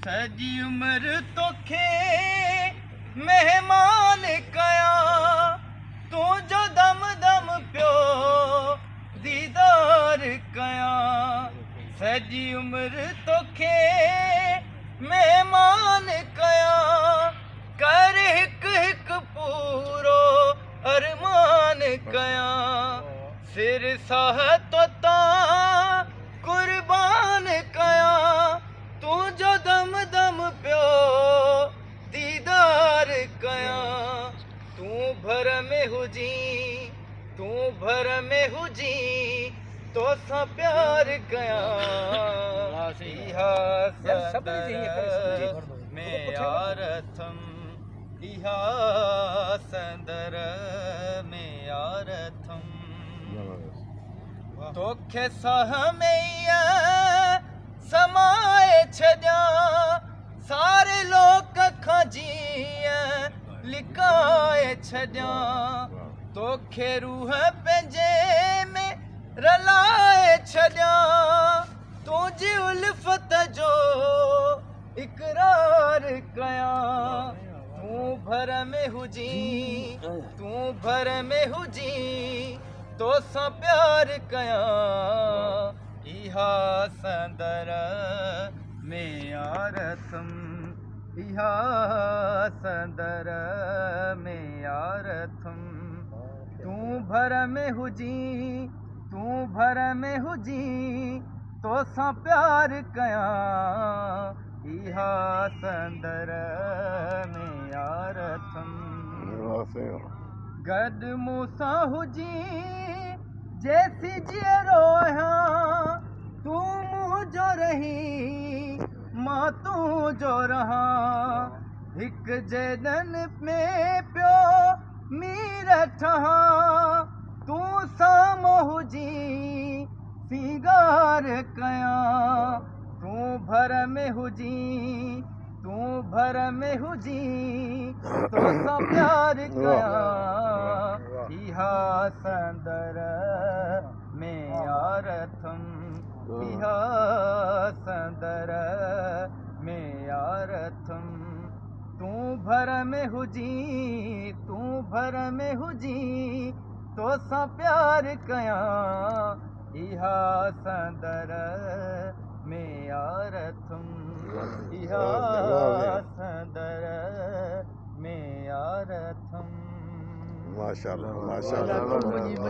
सजी उम्र तोखे मेहमान कया तू जो दम दम पियो दीदार कया सजी उम्र तोखे मेहमान कया कर हिक हिक पूरो अरमान कया सिर साह तो ता कुर्बान कया तू जो दम दम पियो दीदार कया तू भर में हुजी तू भर में हुजी तो सा प्यार कया इहा संदर में यारथम इहा संदर में यारथम तोखे सह में समाए छॾिया सारे लोक खां जीअं लिकाए छॾिया तोखे रूह पंहिंजे में रलाए छॾिया तुंहिंजी उल्फत जो इक़रार कया तूं भर में हुजी तूं भर में हुजी तो सां प्यार कया इहा संदर में यारथम इहा संदर में यारथम तू भर में हुजी तू भर में हुजी तो सां प्यार कया इहा संदर में यारथम गॾु मूंसां हुजी जैसी जीअरो आहियां तू मुंहिंजो रही मां तुंहिंजो रहां हिकु जॾन में पियो मीर ठहां तूं साम्हूं हुजी सिंगार कया तूं भर में हुजी तूं भर में हुजी तो सां प्यार कया इहा संदर में यारथम इहा संदर में यारथम तू भर में हुजी तू भर में हुजी तो सां प्यार कया इहा संदर में यारथम इहा संदर में यारथम माशाअल्लाह माशाअल्लाह